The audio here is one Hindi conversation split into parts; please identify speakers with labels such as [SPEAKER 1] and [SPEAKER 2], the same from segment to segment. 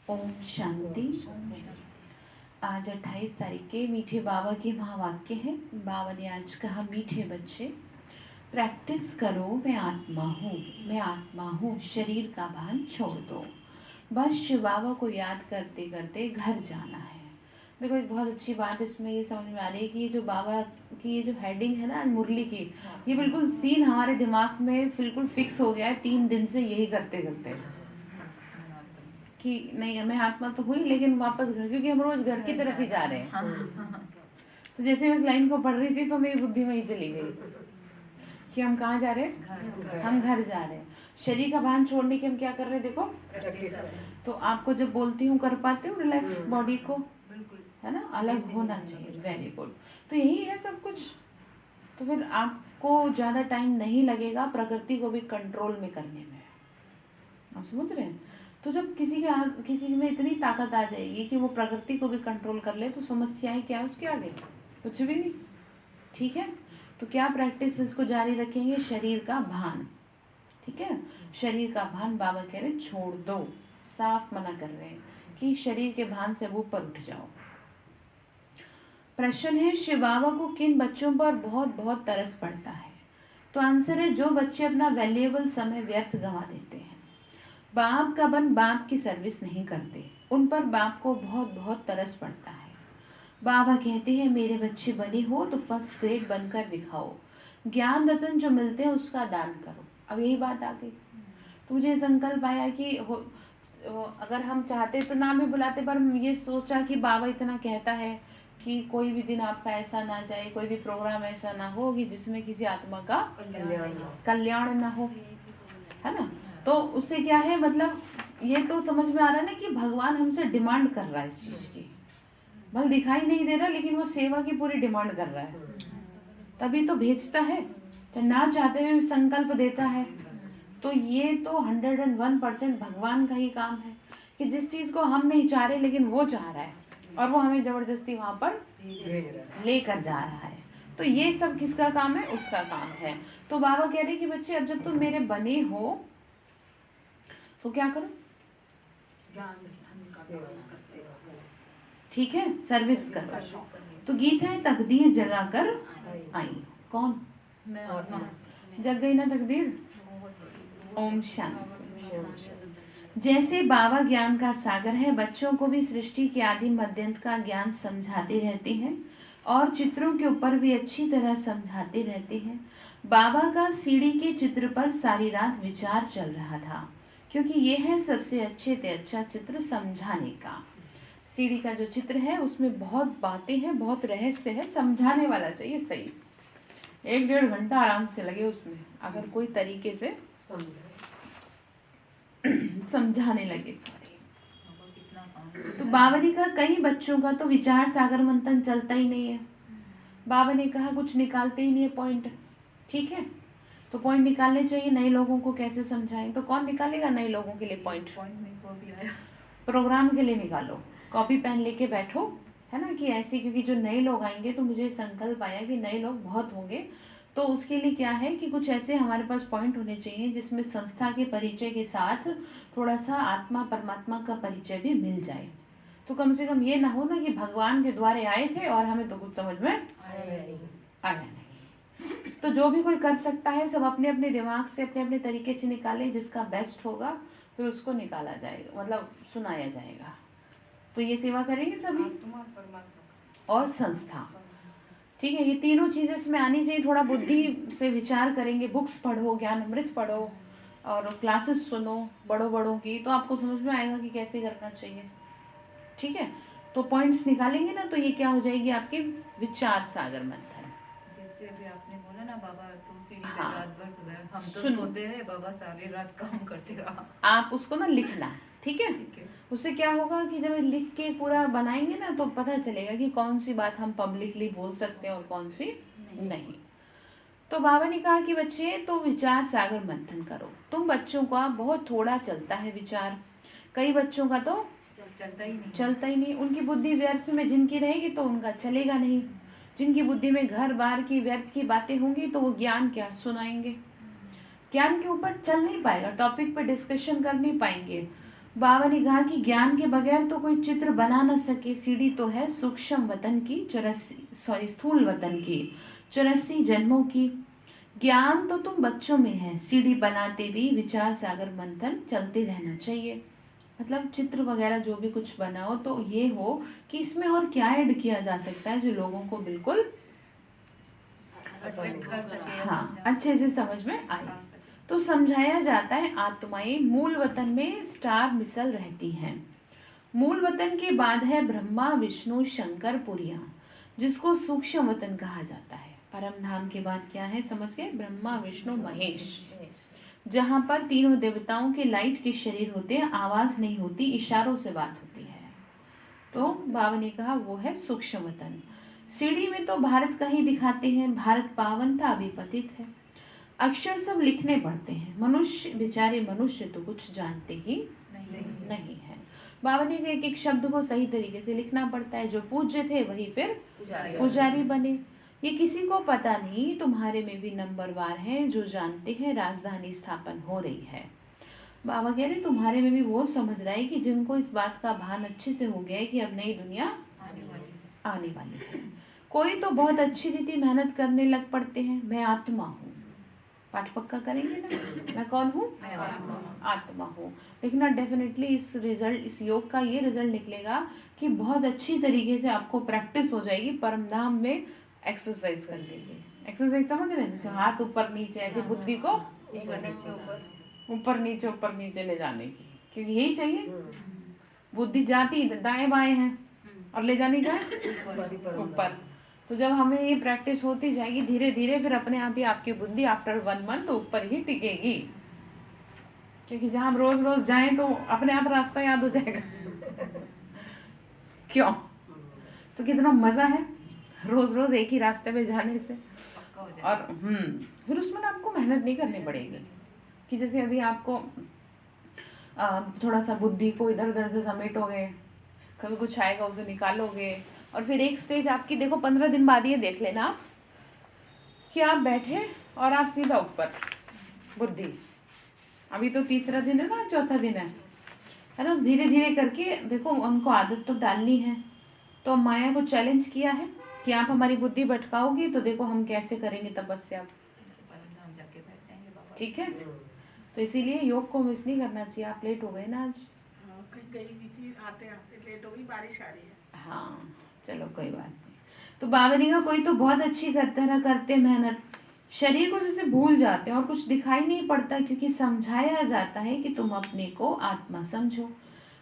[SPEAKER 1] ओम शांति। आज 28 तारीख के मीठे बाबा के महावाक्य हैं। बाबा ने आज कहा, मीठे बच्चे प्रैक्टिस करो, मैं आत्मा हूँ, मैं आत्मा हूँ, शरीर का भान छोड़ दो। बस शिव बाबा को याद करते करते घर जाना है। देखो, एक बहुत अच्छी बात इसमें ये समझ में आ रही है कि ये जो बाबा की ये जो हेडिंग है ना मुरली की, ये बिल्कुल सीन हमारे दिमाग में बिल्कुल फिक्स हो गया है 3 दिन से यही करते करते कि नहीं, मैं आत्मा तो हुई लेकिन वापस घर, क्योंकि हम रोज घर की तरफ ही जा रहे हैं। तो जैसे मैं इस लाइन को पढ़ रही थी तो मेरी बुद्धि वहीं चली गई कि हम कहाँ जा रहे हैं, हम घर जा रहे हैं। शरीर का भान छोड़ने के हम क्या कर रहे हैं, देखो। तो आपको जब बोलती हूँ कर पाते हो रिलैक्स बॉडी को, है ना, अलग होना चाहिए। Very good. तो यही है सब कुछ। तो फिर आपको ज़्यादा टाइम नहीं लगेगा प्रकृति को भी कंट्रोल में करने में। आप समझ रहे हैं? तो जब किसी में इतनी ताकत आ जाएगी कि वो प्रकृति को भी कंट्रोल कर ले, तो समस्याएं क्या है उसके आगे? कुछ भी नहीं। ठीक है, तो क्या प्रैक्टिस इसको जारी रखेंगे? शरीर का भान। ठीक है, शरीर का भान बाबा कह रहे छोड़ दो, साफ मना कर रहे हैं कि शरीर के भान से ऊपर उठ जाओ। प्रश्न है, शिव बाबा को किन बच्चों पर बहुत बहुत तरस पड़ता है? तो आंसर है, जो बच्चे अपना वैल्यूएबल समय व्यर्थ गंवा देते हैं, बाप का बन बाप की सर्विस नहीं करते, उन पर बाप को बहुत बहुत तरस पड़ता है। बाबा कहते हैं, मेरे बच्चे बने हो तो फर्स्ट ग्रेड बनकर दिखाओ, ज्ञान रतन जो मिलते हैं उसका दान करो। अब यही बात आ गई। तो मुझे संकल्प आया कि अगर हम चाहते तो ना भी बुलाते, पर ये सोचा कि बाबा इतना कहता है कि कोई भी दिन आपका ऐसा ना जाए, कोई भी प्रोग्राम ऐसा ना हो कि जिसमें किसी आत्मा का कल्याण ना हो, है ना। तो उससे क्या है, मतलब ये तो समझ में आ रहा है ना कि भगवान हमसे डिमांड कर रहा है इस चीज की। भले दिखाई नहीं दे रहा, लेकिन वो सेवा की पूरी डिमांड कर रहा है, तभी तो भेजता है। तो ना चाहते हुए संकल्प देता है। तो ये तो 101% भगवान का ही काम है कि जिस चीज को हम नहीं चाह रहे लेकिन वो चाह रहा है, और वो हमें जबरदस्ती वहां पर लेकर जा रहा है। तो ये सब किसका काम है? उसका काम है। तो बाबा कह रहे कि बच्चे, अब जब तुम मेरे बने हो तो क्या करो? ठीक है, सर्विस करो। तो गीत है, तकदीर जगा कर आई। कौन जग गई ना तकदीर? ओम शांति। जैसे बाबा ज्ञान का सागर है, बच्चों को भी सृष्टि के आदि मध्यंत का ज्ञान समझाते रहते हैं और चित्रों के ऊपर भी अच्छी तरह समझाते रहते हैं। बाबा का सीढ़ी के चित्र पर सारी रात विचार चल रहा था, क्योंकि ये है सबसे अच्छे से अच्छा चित्र समझाने का। सीढ़ी का जो चित्र है उसमें बहुत बातें हैं, बहुत रहस्य है, समझाने वाला चाहिए सही। 1-1.5 घंटा आराम से लगे उसमें, अगर कोई तरीके से समझाने लगे। तो बाबा ने कहा, कई बच्चों का तो विचार सागर मंथन चलता ही नहीं है। बाबा ने कहा कुछ निकालते ही नहीं है पॉइंट। ठीक है, तो पॉइंट निकालने चाहिए। नए लोगों को कैसे समझाएं? तो कौन निकालेगा नए लोगों के लिए पॉइंट? प्रोग्राम के लिए निकालो, कॉपी पेन लेके बैठो, है ना, कि ऐसे, क्योंकि जो नए लोग आएंगे, तो मुझे संकल्प आया कि नए लोग बहुत होंगे, तो उसके लिए क्या है कि कुछ ऐसे हमारे पास पॉइंट होने चाहिए जिसमें संस्था के परिचय के साथ थोड़ा सा आत्मा परमात्मा का परिचय भी मिल जाए। तो कम से कम ये ना हो ना कि भगवान के द्वारे आए थे और हमें तो कुछ समझ में आया नहीं। तो जो भी कोई कर सकता है, सब अपने अपने दिमाग से अपने अपने तरीके से निकाले, जिसका बेस्ट होगा फिर उसको निकाला जाएगा, मतलब सुनाया जाएगा। तो ये सेवा करेंगे सभी और संस्था। ठीक है, ये तीनों चीज़ें इसमें आनी चाहिए। थोड़ा बुद्धि से विचार करेंगे, बुक्स पढ़ो, ज्ञान अमृत पढ़ो और क्लासेस सुनो बड़ों की, तो आपको समझ में आएगा कि कैसे करना चाहिए। ठीक है, तो पॉइंट्स निकालेंगे ना, तो ये क्या हो जाएगी आपके विचार सागर मंथन।
[SPEAKER 2] जैसे अभी आपने बोला ना, बाबा तो सीढ़ी पे
[SPEAKER 1] हाँ,
[SPEAKER 2] रात भर सोते हैं, हम तो सोते रहे, बाबा सारी रात काम करते रहा।
[SPEAKER 1] आप उसको ना लिखना, ठीक है। उससे क्या होगा कि जब लिख के पूरा बनाएंगे ना, तो पता चलेगा कि कौन सी बात हम पब्लिकली बोल सकते हैं और कौन सी नहीं। तो बाबा ने कहा कि बच्चे, तो विचार सागर मंथन करो। तुम बच्चों का बहुत थोड़ा चलता है विचार, कई बच्चों का तो चलता ही नहीं। उनकी बुद्धि व्यर्थ में जिनकी रहेगी तो उनका चलेगा नहीं। जिनकी बुद्धि में घर बार की व्यर्थ की बातें होंगी तो वो ज्ञान क्या सुनाएंगे? ज्ञान के ऊपर चल नहीं पाएगा, टॉपिक पे डिस्कशन कर नहीं पाएंगे। बाबा ने कहा कि ज्ञान के बगैर तो कोई चित्र बना न सके। सीढ़ी तो है सूक्ष्म वतन की 84 स्थूल वतन की 84 जन्मों की। ज्ञान तो तुम बच्चों में है, सीढ़ी बनाते भी विचार सागर मंथन चलते रहना चाहिए। मतलब चित्र वगैरह जो भी कुछ बनाओ तो ये हो कि इसमें और क्या ऐड किया जा सकता है जो लोगों को बिल्कुल
[SPEAKER 2] अट्रैक्ट कर सके,
[SPEAKER 1] हाँ अच्छे से समझ में आए। तो समझाया जाता है आत्माएं मूल वतन में स्टार मिसल रहती हैं। मूल वतन के बाद है ब्रह्मा विष्णु शंकर पुरिया, जिसको सूक्ष्म वतन कहा जाता है। परम धाम के बाद क्या है समझ गए? ब्रह्मा विष्णु महेश, जहाँ पर तीनों देवताओं के लाइट के शरीर होते हैं, आवाज नहीं होती, इशारों से बात होती है। तो बाबा ने कहा वो है सूक्ष्म वतन। सीढ़ी में तो भारत का ही दिखाते हैं, भारत पावन था अभी पतित है। अक्षर सब लिखने पड़ते हैं, मनुष्य बेचारे मनुष्य तो कुछ जानते ही नहीं है। बाबा ने कहा एक एक शब्द को सही तरीके से लिखना पड़ता है। जो पूज्य थे वही फिर पुजारी बने। ये किसी को पता नहीं, तुम्हारे में भी नंबरवार हैं जो जानते हैं राजधानी स्थापन हो रही है। बाबा कह रहे तुम्हारे में भी वो समझ रहा है कि जिनको इस बात का भान अच्छे से हो गया है कि अब नई दुनिया आने वाली है। कोई तो बहुत अच्छी रीति मेहनत करने लग पड़ते हैं। मैं आत्मा हूँ, पाठ पक्का करेंगे ना? मैं कौन हूँ? आत्मा हूँ। लेकिन डेफिनेटली इस योग का ये रिजल्ट निकलेगा कि बहुत अच्छी तरीके से आपको प्रैक्टिस हो जाएगी। परम धाम में एक्सरसाइज कर लीजिए। एक्सरसाइज समझ रहे हैं? जैसे हाथ ऊपर नीचे, ऐसे बुद्धि को ऊपर नीचे ले जाने की, क्योंकि यही चाहिए। बुद्धि जाती दाएं बाएं है और ले जानी का ऊपर। तो जब हमें ये प्रैक्टिस होती जाएगी धीरे धीरे, फिर अपने आप ही आपकी बुद्धि आफ्टर 1 मंथ ऊपर ही टिकेगी। क्योंकि जहाँ हम रोज रोज जाएं तो अपने आप रास्ता याद हो जाएगा। क्यों? तो कितना मजा है रोज रोज एक ही रास्ते पे जाने से। और फिर उसमें ना आपको मेहनत नहीं करनी पड़ेगी कि जैसे अभी आपको थोड़ा सा बुद्धि को इधर उधर से समेटोगे, कभी कुछ आएगा उसे निकालोगे, और फिर एक स्टेज आपकी देखो 15 दिन बाद ये देख लेना आप कि आप बैठे और आप सीधा ऊपर बुद्धि। अभी तो तीसरा दिन है ना, चौथा दिन है ना? धीरे धीरे करके देखो, उनको आदत तो डालनी है। तो माया को चैलेंज किया है कि आप हमारी बुद्धि भटकाओगी तो देखो हम कैसे करेंगे तपस्या। ठीक है, तो इसीलिए योग को मिस नहीं करना चाहिए। आप लेट हो गए ना आज?
[SPEAKER 3] कहीं गई भी थी, आते आते लेट हो गई, बारिश आ रही है।
[SPEAKER 1] हाँ चलो कोई बात नहीं। तो बाबा ने कहा कोई तो बहुत अच्छी करते मेहनत, शरीर को जैसे भूल जाते हैं और कुछ दिखाई नहीं पड़ता, क्योंकि समझाया जाता है कि तुम अपने को आत्मा समझो,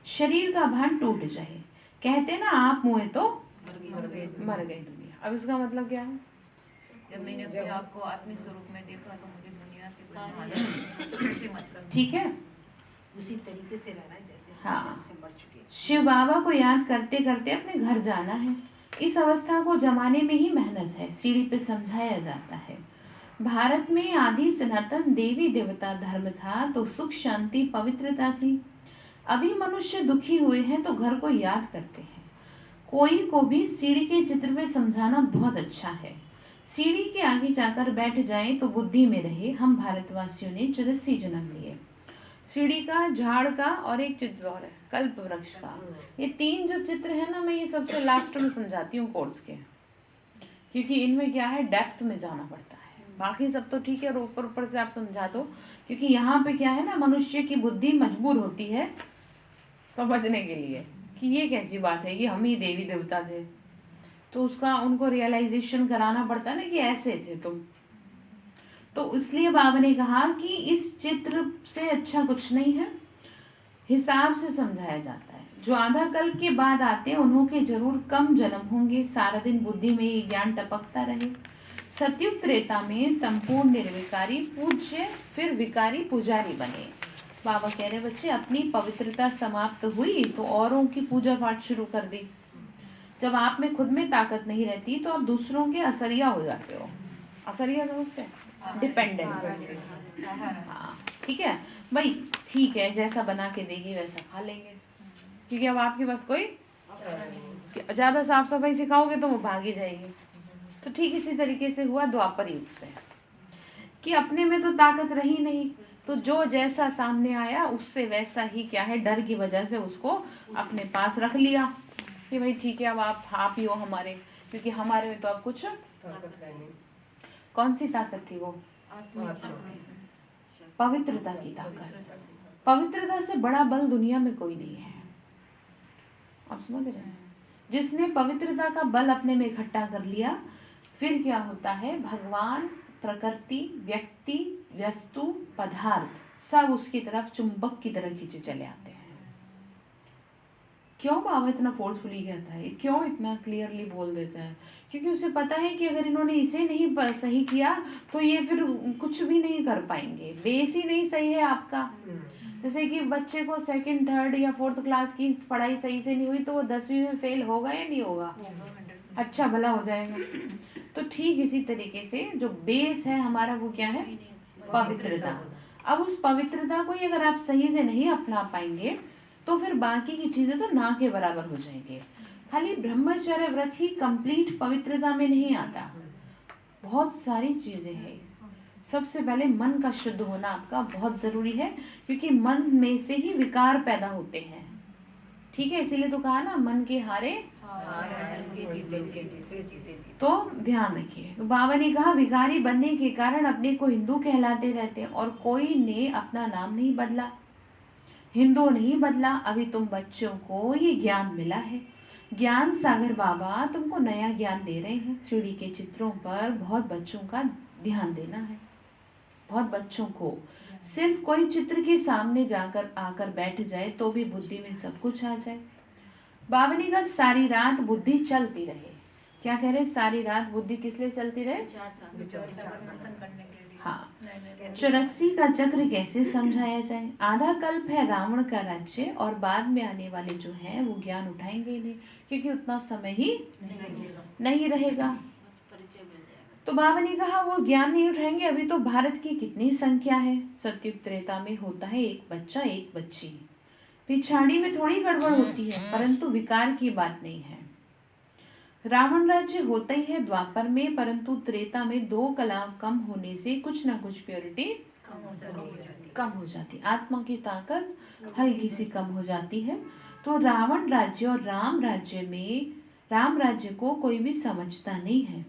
[SPEAKER 1] शरीर का भान टूट जाए। कहते ना आप मुए तो मर गई दुनिया। अब इसका मतलब क्या है?
[SPEAKER 2] जब मैंने अपने आप को आत्मिक स्वरूप में देखा तो मुझे दुनिया से सारी मतलब
[SPEAKER 1] ठीक है,
[SPEAKER 3] उसी तरीके से रहना है जैसे
[SPEAKER 1] हाँ।
[SPEAKER 3] से मर चुके।
[SPEAKER 1] शिव बाबा को याद करते करते अपने घर जाना है। इस अवस्था को जमाने में ही मेहनत है, सीढ़ी पे समझाया जाता है। भारत में आदि सनातन देवी देवता धर्म था तो सुख शांति पवित्रता थी। अभी मनुष्य दुखी हुए हैं तो घर को याद करते हैं। कोई को भी सीढ़ी के चित्र में समझाना बहुत अच्छा है। सीढ़ी के आगे जाकर बैठ जाएं तो बुद्धि में रहे हम भारतवासियों ने 84 जन्म लिए। सीढ़ी का, झाड़ का और एक चित्र और है कल्प वृक्ष का। ये 3 जो चित्र है ना, मैं ये सबसे लास्ट में समझाती हूँ कोर्स के, क्योंकि इनमें क्या है डेप्थ में जाना पड़ता है। बाकी सब तो ठीक है और ऊपर ऊपर से आप समझा दो, क्योंकि यहाँ पे क्या है ना, मनुष्य की बुद्धि मजबूर होती है समझने के लिए कि ये कैसी बात है कि हम ही देवी देवता थे। तो उसका उनको रियलाइजेशन कराना पड़ता है ना कि ऐसे थे तुम। तो इसलिए बाबा ने कहा कि इस चित्र से अच्छा कुछ नहीं है, हिसाब से समझाया जाता है। जो आधा कल्प के बाद आते हैं उन्हों के जरूर कम जन्म होंगे, सारा दिन बुद्धि में ये ज्ञान टपकता रहे। सतयुग त्रेता में संपूर्ण निर्विकारी पूज्य, फिर विकारी पुजारी बने। बाबा कह रहे बच्चे अपनी पवित्रता समाप्त हुई तो औरों की पूजा पाठ शुरू कर दी। जब आप में खुद में ताकत नहीं रहती तो आप दूसरों के असरिया हो जाते हो। असरिया समझते हैं? डिपेंडेंट। हाँ ठीक है भाई, ठीक है जैसा बना के देगी वैसा खा लेंगे, क्योंकि अब आपके पास कोई ज़्यादा साफ सफाई सिखाओगे तो वो भागी जाएगी। तो ठीक इसी तरीके से हुआ द्वापर युग से कि अपने में तो ताकत रही नहीं, तो जो जैसा सामने आया उससे वैसा ही क्या है, डर की वजह से उसको अपने पास रख लिया कि भाई ठीक है अब आप ही हो हमारे, क्योंकि हमारे में तो अब कुछ, कौन सी ताकत थी वो, पवित्रता की ताकत। पवित्रता से बड़ा बल दुनिया में कोई नहीं है, आप समझ रहे हैं। जिसने पवित्रता का बल अपने में इकट्ठा कर लिया, फिर क्या होता है, भगवान, प्रकृति, व्यक्ति, वस्तु, पदार्थ सब उसकी तरफ चुंबक की तरह खींचे चले आते हैं। क्यों बाबा इतना फोर्सफुली कहता है, क्यों इतना क्लियरली बोल देता है, क्योंकि उसे पता है कि अगर इन्होंने इसे नहीं सही किया तो ये फिर कुछ भी नहीं कर पाएंगे। बेस ही नहीं सही है आपका। जैसे कि बच्चे को सेकंड, थर्ड या फोर्थ क्लास की पढ़ाई सही से नहीं हुई तो वो 10वीं में फेल होगा या नहीं होगा, अच्छा भला हो जाएगा। तो ठीक इसी तरीके से जो बेस है हमारा वो क्या है, पवित्रता। अब उस पवित्रता को ही अगर आप सही से नहीं अपना पाएंगे तो फिर बाकी की चीजें तो ना के बराबर हो जाएंगे। खाली ब्रह्मचर्य व्रत ही कंप्लीट पवित्रता में नहीं आता, बहुत सारी चीजें हैं। सबसे पहले मन का शुद्ध होना आपका बहुत जरूरी है, क्योंकि मन में से ही विकार पैदा होते हैं। ठीक है, इसीलिए तो कहा ना, मन के हारे तो ध्यान रखिए। तो बाबा ने कहा विकारी बनने के कारण अपने को हिंदू कहलाते रहते हैं और कोई ने अपना नाम नहीं बदला, हिंदू नहीं बदला। अभी तुम बच्चों को ये ज्ञान मिला है, ज्ञान सागर बाबा तुमको नया ज्ञान दे रहे हैं। सीढ़ी के चित्रों पर बहुत बच्चों का ध्यान देना है, बहुत बच्चों को। सिर्फ कोई चित्र के सामने जाकर आकर बैठ जाए तो भी बुद्धि में सब कुछ आ जाए। बाबा ने कहा सारी रात बुद्धि चलती रहे। क्या कह रहे, सारी रात बुद्धि किस लिए चलती रहे, हाँ। 84 का चक्र कैसे समझाया जाए। आधा कल्प है रावण का राज्य और बाद में आने वाले जो हैं वो ज्ञान उठाएंगे नहीं, क्योंकि उतना समय ही नहीं रहेगा। तो बाबा ने कहा वो ज्ञान नहीं उठाएंगे। अभी तो भारत की कितनी संख्या है, सत्युग त्रेता में होता है एक बच्चा एक बच्ची, पिछाड़ी में थोड़ी गड़बड़ होती है, परंतु विकार की बात नहीं है। रावण राज्य होता ही है द्वापर में, परंतु त्रेता में 2 कला कम होने से कुछ ना कुछ प्योरिटी कम हो जाती, आत्मा की ताकत हल्की सी कम हो जाती है। तो रावण राज्य और राम राज्य में, राम राज्य को कोई भी समझता नहीं है।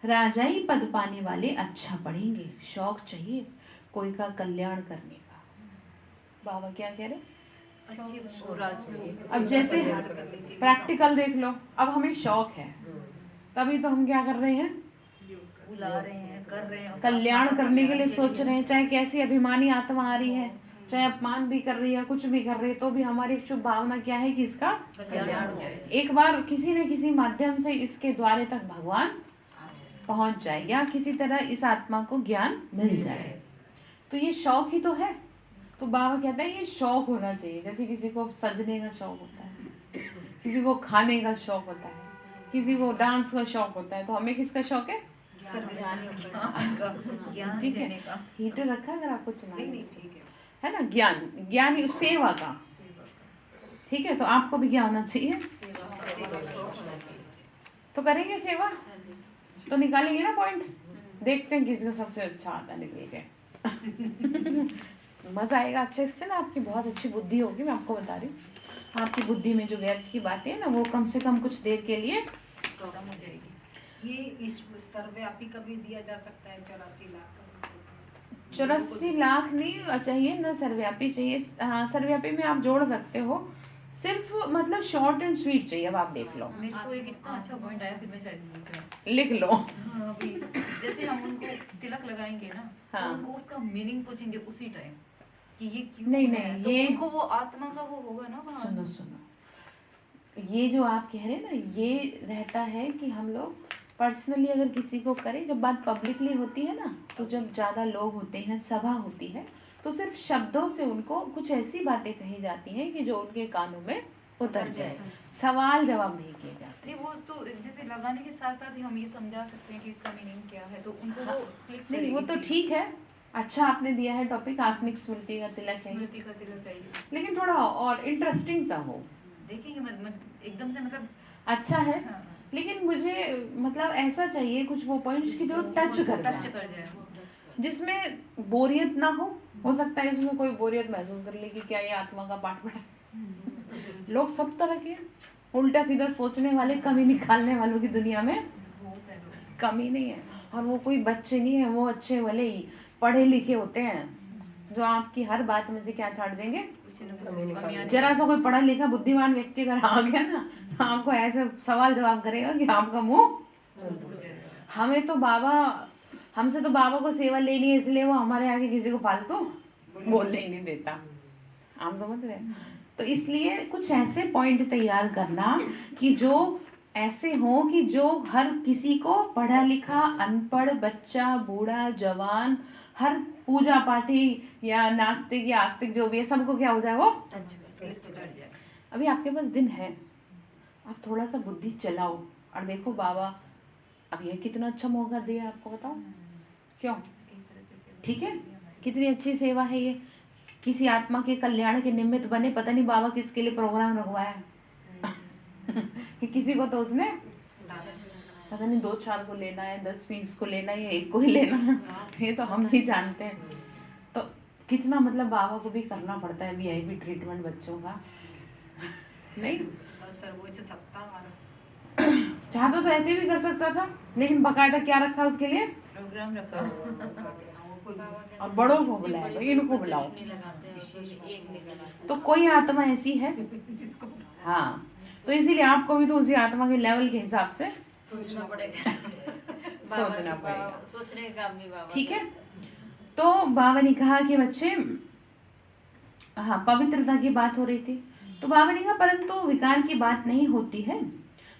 [SPEAKER 1] राजाई पद पाने वाले अच्छा पढ़ेंगे, शौक चाहिए कोई का कल्याण करने का। बाबा क्या कह रहे, अब जैसे प्रैक्टिकल देख लो, अब हमें शौक है तभी तो हम क्या कर रहे हैं,
[SPEAKER 2] बुला रहे हैं, कर रहे हैं,
[SPEAKER 1] कल्याण करने के लिए सोच रहे हैं। चाहे कैसी अभिमानी आत्मा आ रही है, चाहे अपमान भी कर रही है, कुछ भी कर रही है, तो भी हमारी शुभ भावना क्या है कि इसका
[SPEAKER 2] कल्याण हो जाए।
[SPEAKER 1] एक बार किसी न किसी माध्यम से इसके द्वारे तक भगवान पहुंच जाए या किसी तरह इस आत्मा को ज्ञान मिल जाए। तो ये शौक ही तो है। तो बाबा कहता है ये शौक होना चाहिए। जैसे किसी को सजने का शौक होता है, किसी को खाने का शौक होता है, किसी को डांस का शौक होता है, तो हमें किसका शौक है,
[SPEAKER 2] ज्ञान
[SPEAKER 1] ठीक है।
[SPEAKER 2] देने का।
[SPEAKER 1] हीटर रखा अगर आपको चलाना
[SPEAKER 2] ठीक
[SPEAKER 1] है ना, ज्ञान, ज्ञान ही सेवा का, ठीक है। तो आपको भी क्या होना चाहिए, तो करेंगे सेवा, तो निकालेंगे ना पॉइंट, देखते हैं किसका सबसे अच्छा आता है निकल के। मजा आएगा अच्छे से ना, आपकी बहुत अच्छी बुद्धि होगी, मैं आपको बता रही हूँ। आपकी बुद्धि में जो व्यर्थ की बातें हैं ना वो कम से कम कुछ देर के लिए
[SPEAKER 2] खत्म हो जाएगी।
[SPEAKER 3] ये इस सर्वव्यापी का भी दिया जा सकता है 84 लाख का।
[SPEAKER 1] 84 लाख नहीं चाहिए ना, सर्वव्यापी चाहिए। हाँ, सर्वव्यापी में आप जोड़ सकते हो, सिर्फ मतलब शॉर्ट एंड स्वीट चाहिए। अब आप देख लो,
[SPEAKER 2] मेरे को एक इतना अच्छा पॉइंट आया, फिर मैं शायद भूल गया।
[SPEAKER 1] लिख लो।
[SPEAKER 2] हाँ, अभी जैसे हम उनको तिलक लगाएंगे ना,
[SPEAKER 1] हाँ।
[SPEAKER 2] तो उनको उसका मीनिंग पूछेंगे उसी टाइम कि ये क्यों
[SPEAKER 1] नहीं,
[SPEAKER 2] है,
[SPEAKER 1] नहीं,
[SPEAKER 2] तो
[SPEAKER 1] ये-
[SPEAKER 2] उनको वो आत्मा का वो होगा ना वहाँ।
[SPEAKER 1] सुनो सुनो, ये जो आप कह रहे हैं ना, ये रहता है कि हम लोग पर्सनली अगर किसी को करें, जब बात पब्लिकली होती है ना, तो जब ज़्यादा लोग होते हैं, सभा होती है, तो सिर्फ शब्दों से उनको कुछ ऐसी बातें कही जाती हैं कि जो उनके कानों में उतर जाए, सवाल जवाब नहीं किए जाते।
[SPEAKER 2] नहीं, वो तो जैसे लगाने के साथ साथ ही हम ये समझा सकते हैं कि इसका मीनिंग क्या है, तो उनको
[SPEAKER 1] हाँ।
[SPEAKER 2] वो क्लिक
[SPEAKER 1] नहीं, वो तो ठीक है, अच्छा आपने दिया है टॉपिक, आत्मिक स्मृति का तिलक है,
[SPEAKER 2] स्मृति का तिलक है ये।
[SPEAKER 1] लेकिन थोड़ा और इंटरेस्टिंग सा हो।
[SPEAKER 2] देखेंगे मत एकदम से मतलब।
[SPEAKER 1] अच्छा है,
[SPEAKER 2] हाँ,
[SPEAKER 1] लेकिन मुझे मतलब ऐसा चाहिए कुछ वो पॉइंट्स की जो टच कर
[SPEAKER 2] टच
[SPEAKER 1] जाए,
[SPEAKER 2] कर जाए।
[SPEAKER 1] जिसमें बोरियत ना हो हो सकता है इसमें कोई बोरियत महसूस कर ले कि क्या ये आत्मा का पाठ पढ़ा। लोग सब तरह के उल्टा सीधा सोचने वाले, कमी निकालने वालों की दुनिया में
[SPEAKER 2] बहुत है लोग।
[SPEAKER 1] कमी नहीं है। और वो कोई बच्चे नहीं है, वो अच्छे भले ही पढ़े लिखे होते हैं जो आपकी हर बात में से क्या छाट देंगे।
[SPEAKER 2] कुछ न कुछ कमियां
[SPEAKER 1] जरा सा कोई पढ़ा लिखा बुद्धिमान व्यक्ति अगर आ गया ना तो आपको ऐसे सवाल जवाब करेगा कि आपका मुंह। हमें तो बाबा, हमसे तो बाबा को सेवा लेनी है, इसलिए वो हमारे आगे किसी को फालतू बोलने ही नहीं देता। आप समझ रहे हैं? तो इसलिए कुछ ऐसे पॉइंट तैयार करना कि जो ऐसे हो कि जो हर किसी को, पढ़ा लिखा अनपढ़ बच्चा बूढ़ा जवान, हर पूजा पाठी या नास्तिक या आस्तिक जो भी है, सबको क्या हो जाए वो। अभी आपके पास दिन है, आप थोड़ा सा बुद्धि चलाओ और देखो बाबा अब ये कितना अच्छा मौका दिया आपको, बताओ क्यों? ठीक है, कितनी अच्छी सेवा है ये। किसी आत्मा के कल्याण के निमित्त बने, पता नहीं बाबा किसके लिए प्रोग्राम रखवाया है कि किसी को तो उसने पता नहीं 2-4 को लेना है, 10-20 को लेना है, 1 को ही लेना है, ये तो हम नहीं जानते हैं। तो कितना मतलब बाबा को भी करना पड़ता है वीआईपी ट्रीटमेंट बच्चों का, नहीं?
[SPEAKER 2] सर्वोच्च सत्ता
[SPEAKER 1] चाहता तो ऐसे भी कर सकता था, लेकिन बकायदा क्या रखा उसके लिए,
[SPEAKER 2] प्रोग्राम रखा।
[SPEAKER 1] और बड़ों को बुलाया, इनको बुलाओ। तो कोई आत्मा ऐसी है, हाँ, तो इसीलिए आपको भी तो उसी आत्मा के लेवल के हिसाब से
[SPEAKER 2] सोचना पड़ेगा।
[SPEAKER 1] सोचना पड़ेगा,
[SPEAKER 2] सोचने का काम नहीं बाबा।
[SPEAKER 1] ठीक है। तो बाबा ने कहा कि बच्चे, हाँ, पवित्रता की बात हो रही थी, तो बाबा ने कहा परंतु विकार की बात नहीं होती है।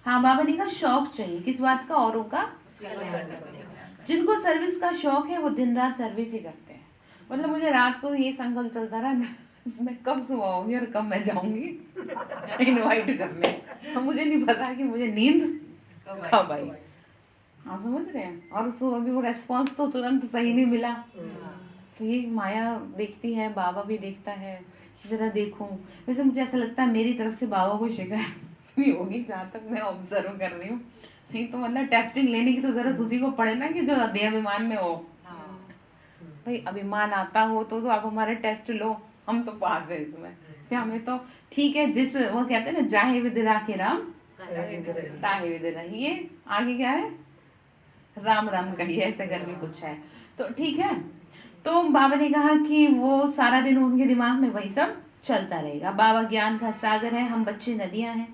[SPEAKER 1] हाँ, बाबा ने कहा शौक चाहिए, किस बात का, औरों का। जिनको सर्विस का शौक है वो दिन रात सर्विस ही करते हैं। मतलब मुझे रात को ये संकल्प चलता रहा मैं कब सुबह होगी और कब मैं जाऊंगी इनवाइट करने, तो मुझे नहीं पता कि मुझे नींद कब आई। आप समझ रहे हैं? और उसको अभी वो रेस्पॉन्स तो तुरंत सही नहीं मिला। तो ये माया देखती है, बाबा भी देखता है, जरा देखूं। वैसे मुझे ऐसा लगता है मेरी तरफ से बाबा को शिकायत नहीं होगी, जहाँ तक मैं ऑब्जर्व कर रही हूँ। नहीं तो मतलब टेस्टिंग लेने की तो जरूरत उसी को पड़े ना कि जो देहाभिमान में हो। भाई अभिमान आता हो तो आप हमारे टेस्ट लो, हम तो पास है इसमें। फिर हमें तो ठीक है, जिस वो कहते हैं ना, जाहे विदिरा के राम ताहे विदिरा, ये आगे क्या है, राम राम कहिए, ऐसे करके कुछ है। तो ठीक है, तो बाबा ने कहा कि वो सारा दिन उनके दिमाग में वही सब चलता रहेगा। बाबा ज्ञान का सागर है, हम बच्चे नदियां हैं,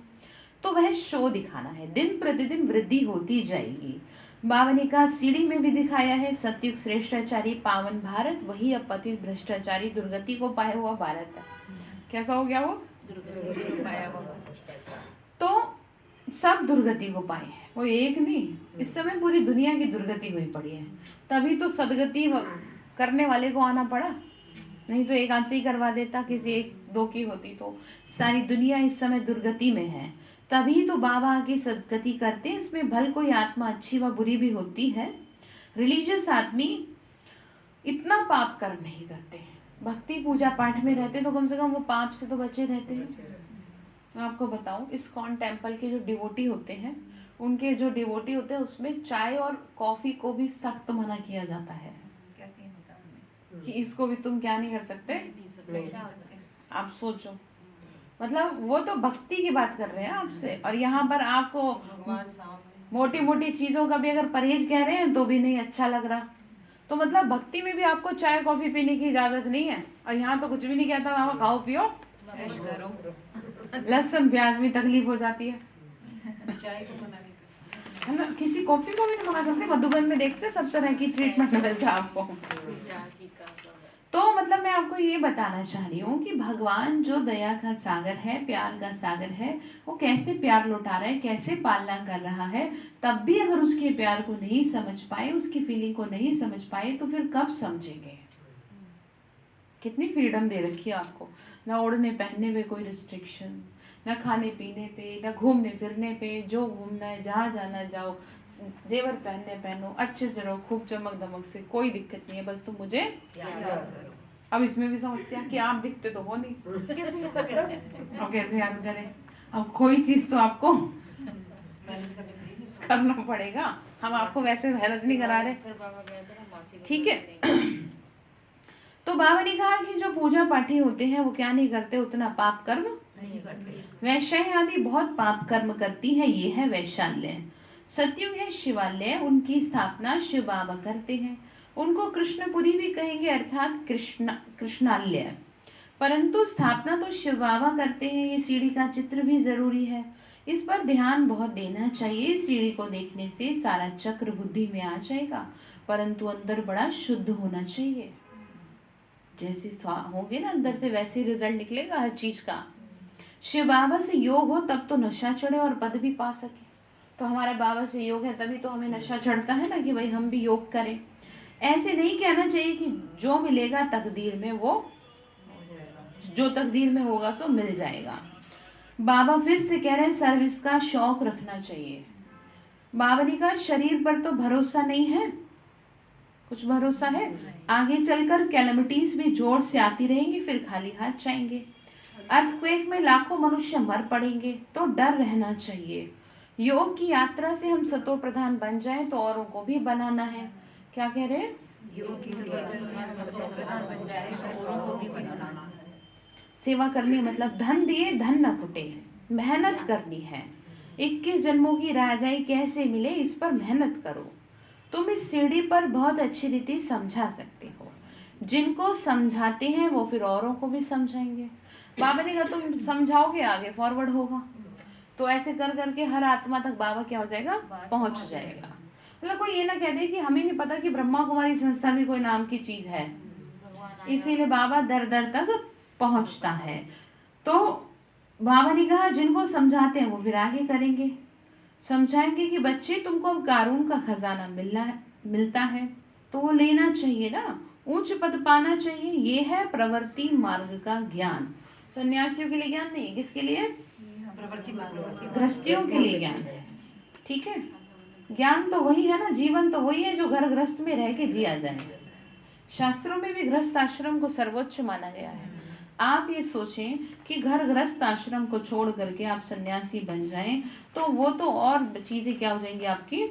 [SPEAKER 1] तो वह शो दिखाना है, दिन प्रतिदिन वृद्धि होती जाएगी। बाबा ने कहा सीढ़ी में भी दिखाया है, सतयुग श्रेष्ठाचारी पावन भारत, वही अब पतित भ्रष्टाचारी दुर्गति को पाया हुआ भारत है। कैसा हो गया वो? तो सब दुर्गति को पाए हैं, वो एक नहीं। इस समय पूरी दुनिया की दुर्गति हुई पड़ी है, तभी तो सदगति करने वाले को आना पड़ा, नहीं तो एक आध से ही करवा देता, किसी 1-2 की होती। तो सारी दुनिया इस समय दुर्गति में है, तभी तो बाबा की सदगति करते हैं। इसमें भल कोई आत्मा अच्छी व बुरी भी होती है। रिलीजियस आदमी इतना पाप कर्म नहीं करते हैं, भक्ति पूजा पाठ में रहते तो कम से कम वो पाप से तो बचे रहते हैं। मैं आपको बताऊं, इस्कॉन टेम्पल के जो डिवोटी होते हैं, उनके जो डिवोटी होते हैं उसमें चाय और कॉफी को भी सख्त मना किया जाता है कि इसको भी तुम क्या नहीं कर सकते। आप सोचो, मतलब वो तो भक्ति की बात कर रहे हैं आपसे, और यहाँ पर आपको मोटी मोटी चीजों का भी अगर परहेज कह रहे हैं तो भी नहीं अच्छा लग रहा। तो मतलब भक्ति में भी आपको चाय कॉफी पीने की इजाजत नहीं है, और यहाँ तो कुछ भी नहीं कहता, वहाँ खाओ पियो, लहसुन प्याज में तकलीफ हो जाती है ना। किसी कॉफी को भी मना करते, मधुबन में देखते सब तरह की ट्रीटमेंट मिलता है आपको। तो मतलब मैं आपको ये बताना चाह रही हूँ कि भगवान जो दया का सागर है, प्यार का सागर है, वो कैसे प्यार लौटा रहा है, कैसे पालना कर रहा है। तब भी अगर उसके प्यार को नहीं समझ पाए, उसकी फीलिंग को नहीं समझ पाए, तो फिर कब समझेंगे। कितनी फ्रीडम दे रखी है आपको, ना ओढ़ने पहनने पे कोई रिस्ट्रिक्शन, ना खाने पीने पे, ना घूमने फिरने पे, जो घूमना है जहाँ जाना जाओ, जेवर पहनने पहनो, अच्छे से रहो, खूब चमक दमक से, कोई दिक्कत नहीं है, बस तुम मुझे याद करो। अब इसमें भी समस्या कि आप दिखते तो हो नहीं, अब कैसे याद करें। अब कोई चीज तो आपको करना पड़ेगा, हम आपको वैसे मेहनत नहीं करा रहे, ठीक है। तो बाबा ने कहा कि जो पूजा पाठी होते हैं वो क्या नहीं करते, उतना पाप कर्म
[SPEAKER 2] नहीं करते।
[SPEAKER 1] वैश्याएं आदि बहुत पाप कर्म करती है, ये है वैशाल्य। सतयुग है शिवालय, उनकी स्थापना शिव बाबा करते हैं। उनको कृष्णपुरी भी कहेंगे अर्थात कृष्णालय, परंतु स्थापना तो शिव बाबा करते हैं। ये सीढ़ी का चित्र भी जरूरी है, इस पर ध्यान बहुत देना चाहिए। सीढ़ी को देखने से सारा चक्र बुद्धि में आ जाएगा, परंतु अंदर बड़ा शुद्ध होना चाहिए। जैसे होंगे ना अंदर से, वैसे रिजल्ट निकलेगा हर चीज का। शिव बाबा से योग हो तब तो नशा चढ़े और पद भी पा सके। तो हमारा बाबा से योग है तभी तो हमें नशा चढ़ता है ना, कि भाई हम भी योग करें। ऐसे नहीं कहना चाहिए कि जो मिलेगा तकदीर में वो जो तकदीर में होगा सो मिल जाएगा। बाबा फिर से कह रहे हैं सर्विस का शौक रखना चाहिए। बाबा ने कहा शरीर पर तो भरोसा नहीं है, कुछ भरोसा है, आगे चलकर कैलेमिटीज भी जोर से आती रहेंगी, फिर खाली हाथ जाएंगे। अर्थक्वेक में लाखों मनुष्य मर पड़ेंगे, तो डर रहना चाहिए। योग की यात्रा से हम सतो प्रधान बन जाएं तो औरों को भी बनाना है। क्या कह रहे हैं?
[SPEAKER 2] योग की वजह से हम सबको प्रधान बन जाए तो औरों को भी बनाना।
[SPEAKER 1] सेवा करनी मतलब धन दिए धन न फुटे, मेहनत करनी है। 21 जन्मों की राजाई कैसे मिले, इस पर मेहनत करो। तुम इस सीढ़ी पर बहुत अच्छी रीति समझा सकते हो। जिनको समझाते हैं वो फिर औरों को भी समझाएंगे। बाबा ने कहा तुम समझाओगे आगे फॉरवर्ड होगा। तो ऐसे कर करके हर आत्मा तक बाबा क्या हो जाएगा, पहुंच जाएगा। मतलब कोई ये ना कह दे कि हमें नहीं पता कि ब्रह्मा कुमारी संस्था भी कोई नाम की चीज है, इसीलिए बाबा दर दर तक पहुंचता है। तो बाबा ने कहा जिनको समझाते हैं वो फिर आगे करेंगे, समझाएंगे कि बच्चे तुमको अब कारून का खजाना मिलता है तो वो लेना चाहिए ना, उच्च पद पाना चाहिए। ये है प्रवृत्ति मार्ग का ज्ञान। सन्यासियों के लिए ज्ञान नहीं, किसके लिए? गृहस्थियों के लिए ज्ञान है। ठीक है, ज्ञान तो वही है ना, जीवन तो वही है जो घर गृहस्थ में रह के जिया जाए। शास्त्रों में भी गृहस्थ आश्रम को सर्वोच्च माना गया है। आप ये सोचें कि घर गृहस्थ आश्रम को छोड़ करके आप सन्यासी बन जाएं तो वो तो और चीजें क्या हो जाएंगी आपकी,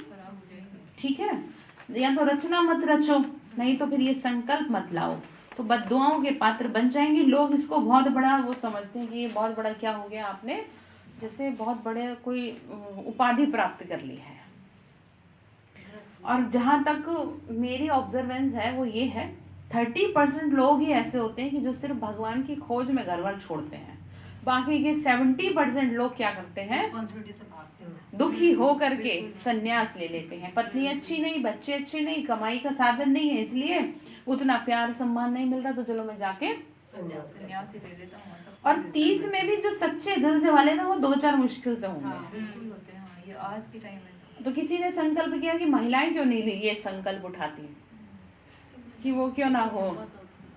[SPEAKER 1] ठीक है। या तो रचना मत रचो, नहीं तो फिर ये संकल्प मत लाओ, तो बद्दुआओं के पात्र बन जाएंगे। लोग इसको बहुत बड़ा वो समझते हैं कि ये बहुत बड़ा क्या हो गया, आपने जैसे बहुत बड़े कोई उपाधि प्राप्त कर ली है। और जहाँ तक मेरी ऑब्जर्वेंस है वो ये है 30% लोग ही ऐसे होते हैं कि जो सिर्फ भगवान की खोज में घर वर छोड़ते हैं। बाकी के 70% लोग क्या करते हैं, दुखी हो करके सन्यास ले लेते हैं। पत्नी अच्छी नहीं, बच्चे अच्छे नहीं, कमाई का साधन नहीं है, इसलिए उतना प्यार सम्मान नहीं मिलता, तो चलो मैं जाके
[SPEAKER 2] सन्यास ही ले लेता हूँ।
[SPEAKER 1] और 30 में भी जो सच्चे दिल से वाले ना वो 2-4 मुश्किल से होंगे।
[SPEAKER 2] ये आज के टाइम में
[SPEAKER 1] तो किसी ने संकल्प किया कि महिलाएं क्यों नहीं ये संकल्प उठाती हैं कि वो क्यों ना हो,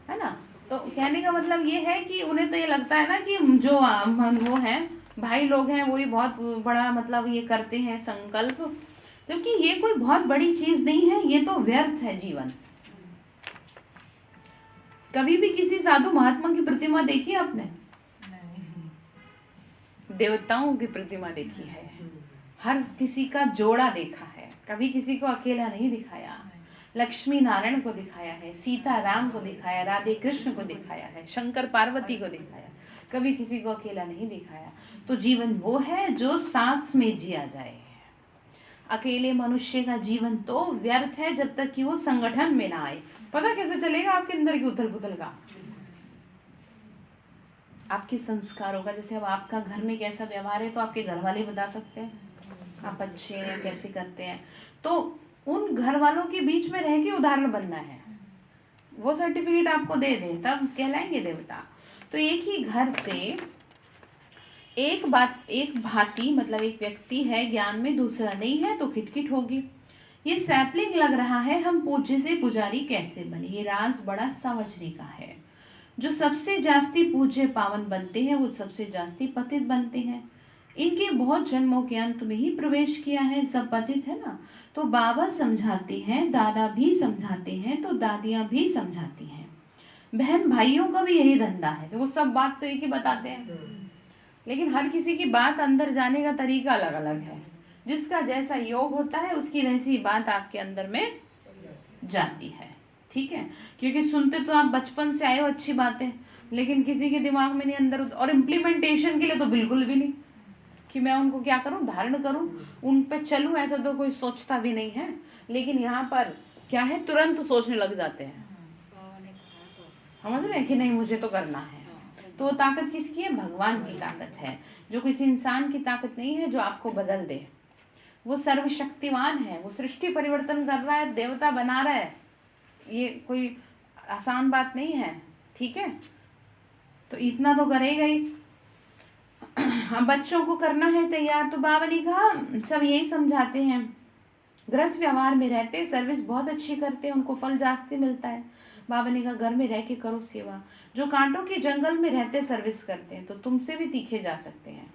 [SPEAKER 1] है ना। तो कहने का मतलब ये है कि उन्हें तो ये लगता है ना कि जो वो हैं भाई लोग हैं वही बहुत बड़ा मतलब ये करते हैं संकल्प, क्योंकि ये कोई बहुत बड़ी चीज नहीं है, ये तो व्यर्थ है जीवन। कभी भी किसी साधु महात्मा की प्रतिमा देखी आपने? देवताओं की प्रतिमा देखी है, हर किसी का जोड़ा देखा है, कभी किसी को अकेला नहीं दिखाया। लक्ष्मी नारायण को दिखाया है, सीता राम को दिखाया, राधे कृष्ण को दिखाया है, शंकर पार्वती को दिखाया, कभी किसी को अकेला नहीं दिखाया। तो जीवन वो है जो साथ में जिया जाए। अकेले मनुष्य का जीवन तो व्यर्थ है जब तक कि वो संगठन में ना आए। पता कैसे चलेगा आपके अंदर की उथल पुथल का? आपके संस्कारों का। जैसे अब आपका घर में कैसा व्यवहार है तो आपके घर वाले बता सकते हैं आप अच्छे हैं कैसे करते हैं। तो उन घर वालों के बीच में रह के उदाहरण बनना है, वो सर्टिफिकेट आपको दे दें तब कहलाएंगे देवता। तो एक ही घर से एक भांति मतलब एक व्यक्ति है ज्ञान में, दूसरा नहीं है तो खिटखिट होगी। ये सैपलिंग लग रहा है, हम पूज्य से पुजारी कैसे बने, ये राज बड़ा समझने का है। जो सबसे जास्ती पूज्य पावन बनते हैं वो सबसे जास्ती पतित बनते हैं। इनके बहुत जन्मों के अंत में ही प्रवेश किया है, सब पतित है ना। तो बाबा समझाते हैं, दादा भी समझाते हैं, तो दादियाँ भी समझाती हैं, बहन भाइयों का भी यही धंधा है। तो वो सब बात तो एक ही बताते हैं, लेकिन हर किसी की बात अंदर जाने का तरीका अलग अलग है। जिसका जैसा योग होता है उसकी वैसी बात आपके अंदर में जाती है। ठीक है, क्योंकि सुनते तो आप बचपन से आए हो अच्छी बातें, लेकिन किसी के दिमाग में नहीं अंदर, और इम्प्लीमेंटेशन के लिए तो बिल्कुल भी नहीं कि मैं उनको क्या करूं, धारण करूं, उन पे चलूं, ऐसा तो कोई सोचता भी नहीं है। लेकिन यहाँ पर क्या है, तुरंत सोचने लग जाते हैं, समझ रहे हैं कि नहीं मुझे तो करना है। तो वो ताकत किसकी है? भगवान की ताकत है, जो किसी इंसान की ताकत नहीं है जो आपको बदल दे। वो सर्वशक्तिवान है, वो सृष्टि परिवर्तन कर रहा है, देवता बना रहा है, ये कोई आसान बात नहीं है, ठीक है। तो इतना तो करेगा ही। हम बच्चों को करना है तैयार, तो बाबा ने कहा सब यही समझाते हैं, गृहस्थ व्यवहार में रहते सर्विस बहुत अच्छी करते हैं, उनको फल जास्ती मिलता है। बाबा ने कहा घर में रह के करो सेवा, जो कांटों के जंगल में रहते सर्विस करते हैं तो तुमसे भी तीखे जा सकते हैं।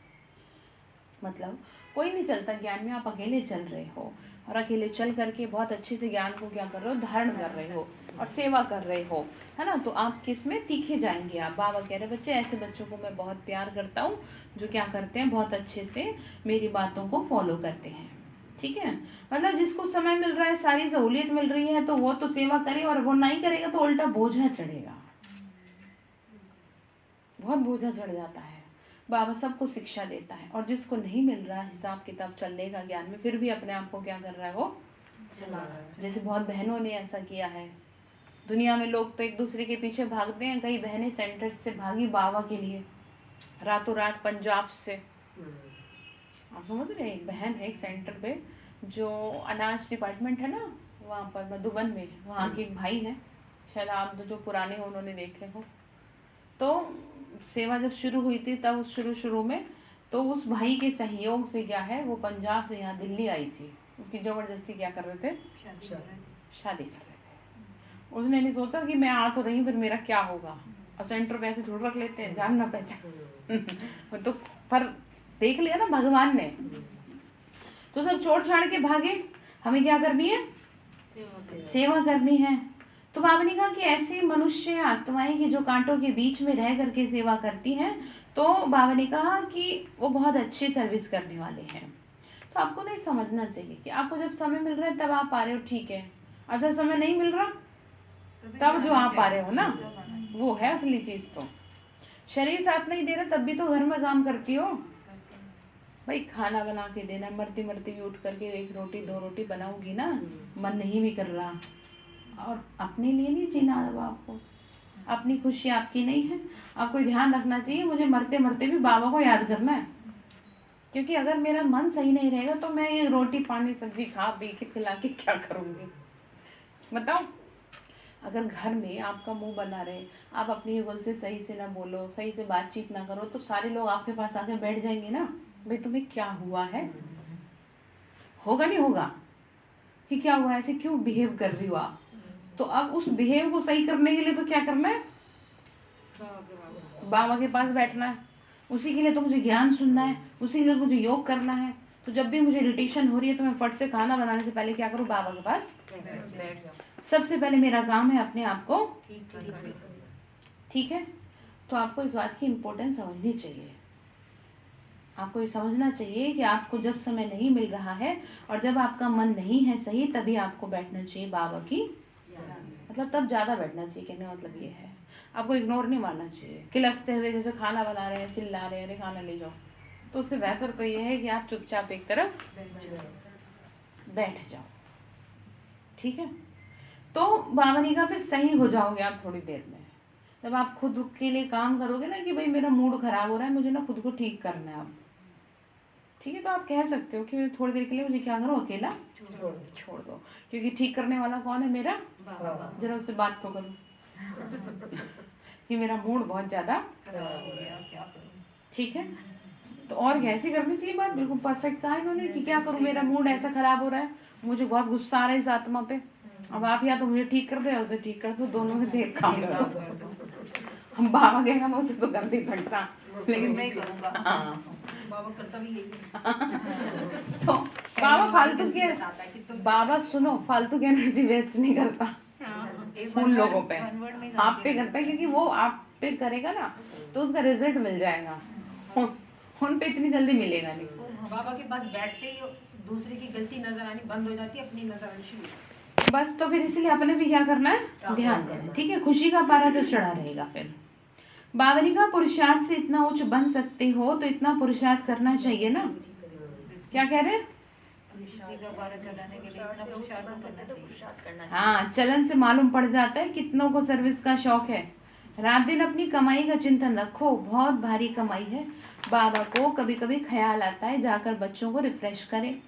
[SPEAKER 1] मतलब कोई नहीं चलता ज्ञान में, आप अकेले चल रहे हो, और अकेले चल करके बहुत अच्छे से ज्ञान को क्या कर रहे हो, धारण कर रहे हो और सेवा कर रहे हो, है ना। तो आप किस में तीखे जाएंगे आप। बाबा कह रहे बच्चे ऐसे बच्चों को मैं बहुत प्यार करता हूँ, जो क्या करते हैं, बहुत अच्छे से मेरी बातों को फॉलो करते हैं, ठीक है। मतलब जिसको समय मिल रहा है, सारी सहूलियत मिल रही है, तो वो तो सेवा करे, और वो नहीं करेगा तो उल्टा बोझा चढ़ेगा, बहुत बोझा चढ़ जाता है। बाबा सबको शिक्षा देता है, और जिसको नहीं मिल रहा हिसाब किताब चलने का ज्ञान में, फिर भी अपने आप को क्या कर रहा है, वो चला रहा है। जैसे बहुत बहनों ने ऐसा किया है। दुनिया में लोग तो एक दूसरे के पीछे भागते हैं, कई बहनें सेंटर से भागी बाबा के लिए, रातों रात पंजाब से। आप समझ रहे हैं, एक बहन है एक सेंटर पे, जो अनाज डिपार्टमेंट है ना वहाँ पर मधुबन में, वहाँ के एक भाई हैं, शायद आप जो पुराने हो उन्होंने देखे हो। तो सेवा जब शुरू हुई थी तब उस शुरू में तो उस भाई के सहयोग से क्या है, वो पंजाब से यहाँ दिल्ली आई थी, उसकी ज़बरदस्ती क्या कर रहे थे, शादी कर रहे थे। उसने नहीं सोचा कि मैं आ तो रही, फिर मेरा क्या होगा, और सेंटर पे ऐसे थोड़ा रख लेते हैं, जान ना पहचान तो पर देख लिया ना भगवान ने, तो सब छोड़ छाड़ के भागे। हमें क्या करनी है, सेवा करनी है। तो बाबा ने कहा कि ऐसे मनुष्य आत्माएं की जो कांटों के बीच में रह करके सेवा करती हैं, तो बाबा ने कहा कि वो बहुत अच्छी सर्विस करने वाले हैं। तो आपको नहीं समझना चाहिए कि आपको जब समय मिल रहा है तब आप आ रहे हो, ठीक है, और जब समय नहीं मिल रहा तब जो आप आ रहे हो ना, वो है असली चीज़। तो शरीर साथ नहीं दे रहा तब भी तो घर में काम करती हो भाई, खाना बना के देना, मरती मरती भी उठ करके 1 रोटी 2 रोटी बनाऊंगी ना, मन नहीं भी कर रहा। और अपने लिए नहीं जीना अब आपको, अपनी खुशी आपकी नहीं है। आपको ध्यान रखना चाहिए, मुझे मरते मरते भी बाबा को याद करना है, क्योंकि अगर मेरा मन सही नहीं रहेगा तो मैं ये रोटी पानी सब्जी खा पी के खिला के क्या करूँगी बताओ। अगर घर में आपका मुंह बना रहे, आप अपनी युगल से सही से ना बोलो, सही से बातचीत ना करो, तो सारे लोग आपके पास आके बैठ जाएंगे ना, भाई तुम्हें क्या हुआ है, होगा नहीं होगा कि क्या हुआ, ऐसे क्यों बिहेव कर रही हो आप। तो अब उस बिहेव को सही करने के लिए तो क्या करना है, बाबा के पास बैठना है, उसी के लिए तो मुझे ज्ञान सुनना है, उसी के लिए मुझे योग करना है। तो जब भी मुझे इरिटेशन हो रही है तो मैं फट से खाना बनाने से पहले क्या करूँ, बाबा के पास बैठ जाऊँ। सबसे पहले मेरा काम है अपने आप को ठीक है। तो आपको इस बात की इम्पोर्टेंस समझनी चाहिए, आपको ये समझना चाहिए कि आपको जब समय नहीं मिल रहा है और जब आपका मन नहीं है सही, तभी आपको बैठना चाहिए बाबा की, मतलब तब ज़्यादा बैठना चाहिए। कहने का मतलब ये है, आपको इग्नोर नहीं मारना चाहिए किलसते हुए, जैसे खाना बना रहे हैं चिल्ला रहे हैं अरे खाना ले जाओ। तो उससे बेहतर तो ये है कि आप चुपचाप एक तरफ बैठ जाओ, ठीक है। तो बाबा ने कहा फिर सही हो जाओगे आप थोड़ी देर में, जब आप खुद के लिए काम करोगे ना कि भाई मेरा मूड खराब हो रहा है, मुझे ना खुद को ठीक करना है अब, ठीक है। तो आप कह सकते हो कि थोड़ी देर के लिए मुझे क्या करो, अकेला छोड़ दो, क्योंकि ठीक करने वाला कौन है, मेरा जरा उससे बात तो करो कि मेरा मूड बहुत ज़्यादा ठीक है। तो और कैसे करनी चाहिए बात, बिल्कुल परफेक्ट कहा इन्होंने कि क्या करूँ, मेरा मूड ऐसा खराब हो रहा है, मुझे बहुत गुस्सा आ रहा है इस आत्मा पे, अब आप या तो मुझे ठीक कर दो या उसे ठीक कर दो, दोनों में से एक काम करो। हम बाबा कहेंगे मैं उसे तो कर नहीं सकता, लेकिन
[SPEAKER 2] मैं करूँगा।
[SPEAKER 1] हाँ
[SPEAKER 2] बाबा करता भी यही है।
[SPEAKER 1] तो बाबा फालतू के, बाबा सुनो फालतू की एनर्जी वेस्ट नहीं करता उन लोगों पे, आप पे करता है, क्योंकि वो आप पे करेगा ना तो उसका रिजल्ट मिल जाएगा, उन पे इतनी जल्दी मिलेगा नहीं।
[SPEAKER 3] बाबा के पास बैठते ही दूसरे की गलती नजर आनी बंद हो जाती है, अपनी नजर आनी शुरू।
[SPEAKER 1] बस तो फिर इसलिए अपने भी क्या करना है, ध्यान देना है, ठीक है। खुशी का पारा तो चढ़ा रहेगा। फिर बावनिका, पुरुषार्थ से इतना उच्च बन सकते हो तो इतना पुरुषार्थ करना चाहिए ना। क्या कह रहे हैं?
[SPEAKER 2] किसी का पारा चढ़ाने के लिए इतना पुरुषार्थ करना चाहिए।
[SPEAKER 1] हाँ, चलन से मालूम पड़ जाता है कितनों को सर्विस का शौक है। रात दिन अपनी कमाई का चिंतन रखो, बहुत भारी कमाई है। बाबा को कभी कभी ख्याल आता है जाकर बच्चों को रिफ्रेश करें,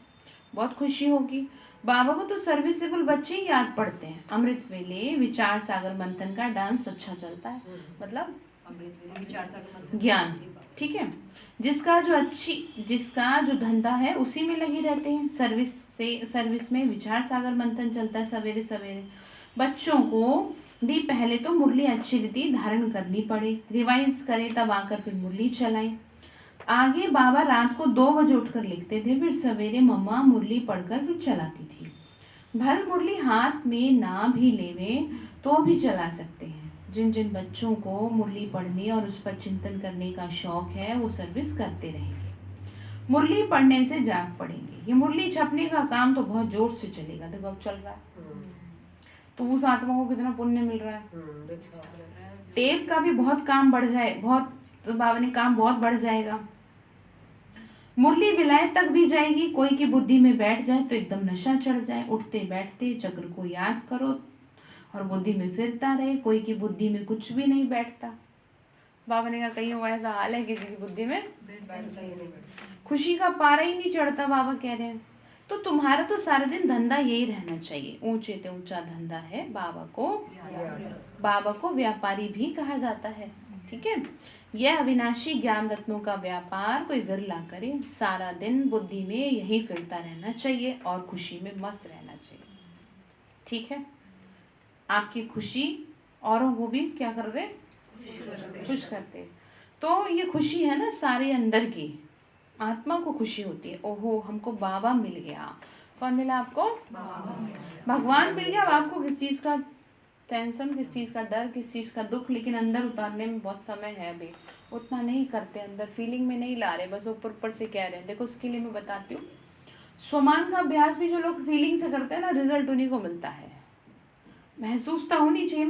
[SPEAKER 1] बहुत खुशी होगी। बाबा को तो सर्विसेबल बच्चे ही याद पड़ते हैं। अमृत वेले विचार सागर मंथन का डांस अच्छा चलता है, मतलब
[SPEAKER 2] विचार सागर मंथन
[SPEAKER 1] ज्ञान, ठीक है। जिसका जो धंधा है उसी में लगे रहते हैं। सर्विस में विचार सागर मंथन चलता है सवेरे सवेरे। बच्चों को भी पहले तो मुरली अच्छी रीति धारण करनी पड़े, रिवाइज करें, तब आकर फिर मुरली चलाएं। आगे बाबा रात को 2 बजे उठकर लिखते थे, फिर सवेरे मम्मा मुरली पढ़कर फिर चलाती थी। भल मुरली हाथ में ना भी लेवे तो भी चला सकते हैं। जिन जिन बच्चों को मुरली पढ़ने और उस पर चिंतन करने का शौक है वो सर्विस करते रहेंगे, मुरली पढ़ने से जाग पड़ेंगे। ये मुरली छपने का काम तो बहुत जोर से चलेगा, देखो अब चल रहा है तो उस आत्मा को कितना पुण्य मिल रहा है। टेप का भी बहुत काम बढ़ जाए, बहुत बाबा काम बहुत बढ़ जाएगा। मुरली विलायत तक भी जाएगी। कोई की बुद्धि में बैठ जाए तो एकदम नशा चढ़ जाए, उठते बैठते चक्र को याद करो और बुद्धि में फिरता रहे। कोई की बुद्धि में कुछ भी नहीं बैठता। बाबा ने कहा कहीं वो ऐसा हाल है किसी की बुद्धि में खुशी का पारा ही नहीं चढ़ता। बाबा कह रहे हैं तो तुम्हारा तो सारा दिन धंधा यही रहना चाहिए। ऊंचे से ऊंचा धंधा है। बाबा को व्यापारी भी कहा जाता है, ठीक है। यह अविनाशी ज्ञान रत्नों का व्यापार कोई विरला करे। सारा दिन बुद्धि में यही फिरता रहना चाहिए और खुशी में मस्त रहना चाहिए, ठीक है। आपकी खुशी औरों को भी क्या कर दे, खुश करते। तो ये खुशी है ना सारे अंदर की आत्मा को खुशी होती है। ओहो हमको बाबा मिल गया। कौन मिला आपको? भगवान मिल गया। अब आपको किस चीज़ का टेंशन, किस चीज़ का डर, किस चीज़ का दुख, लेकिन अंदर उतारने में बहुत समय है। अभी उतना नहीं करते, अंदर फीलिंग में नहीं ला रहे, बस ऊपर ऊपर से कह रहे हैं। देखो उसके लिए मैं बताती हूँ, स्वमान का अभ्यास भी जो लोग फीलिंग से करते हैं ना, रिजल्ट उन्हीं को मिलता है। महसूसता होनी चाहिए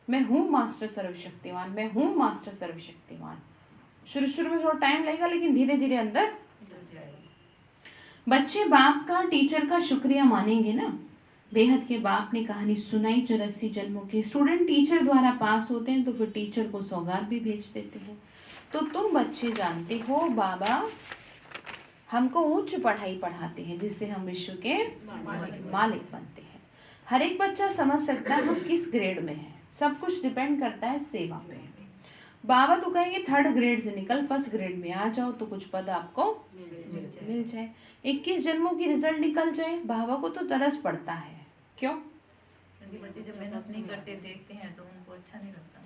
[SPEAKER 1] मैं हूँ मास्टर सर्वशक्तिमान, मैं हूँ मास्टर सर्वशक्तिमान। शुरू शुरू में थोड़ा टाइम लगेगा लेकिन धीरे धीरे अंदर। बच्चे बाप का, टीचर का शुक्रिया मानेंगे ना। बेहद के बाप ने कहानी सुनाई 84 जन्मों की। स्टूडेंट टीचर द्वारा पास होते हैं तो फिर टीचर को सौगात भी भेज देते हैं। तो तुम बच्चे जानते हो बाबा हमको उच्च पढ़ाई पढ़ाते हैं जिससे हम विश्व के मालिक बनते हैं। हर एक बच्चा समझ सकता है हम किस ग्रेड में है। सब कुछ डिपेंड करता है सेवा पे। बाबा तो कहेंगे 3rd ग्रेड से निकल 1st ग्रेड में आ जाओ तो कुछ पद आपको मिल जाए। 21 जन्मों की रिजल्ट निकल जाए। बाबा को तो तरस पड़ता है। क्यों?
[SPEAKER 2] क्योंकि बच्चे जब मेहनत नहीं करते देखते हैं तो उनको अच्छा नहीं लगता।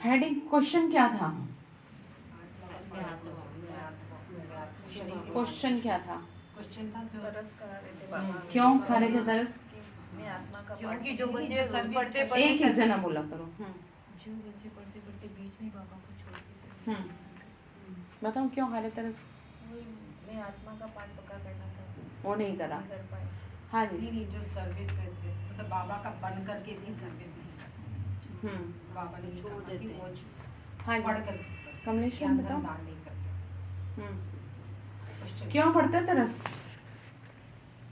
[SPEAKER 1] हेडिंग क्वेश्चन क्या था? क्वेश्चन क्या था? क्यों सारे के तरस?
[SPEAKER 2] क्योंकि जो बच्चे पढ़ते
[SPEAKER 1] एक ही जना बोला करो।
[SPEAKER 2] जो बच्चे पढ़ते पढ़ते बीच में बाबा को छोड़ के चले
[SPEAKER 1] बताओ क्यों हारे तरस?
[SPEAKER 2] मैं आत्मा का पाठ पक्का करना था,
[SPEAKER 1] वो नहीं करा।
[SPEAKER 2] कर पाए।
[SPEAKER 1] हाँ जी।
[SPEAKER 3] नहीं जो सर्विस करते मतलब बाबा का बन करके भी सर्विस नहीं करते। बाबा ने छोड़ देते वो
[SPEAKER 1] हाँ जी।
[SPEAKER 3] पढ़ कर
[SPEAKER 1] कमलेश
[SPEAKER 3] ज्ञान
[SPEAKER 1] बताओ
[SPEAKER 3] दान नहीं करते।
[SPEAKER 1] क्यों पढ़ते तरस?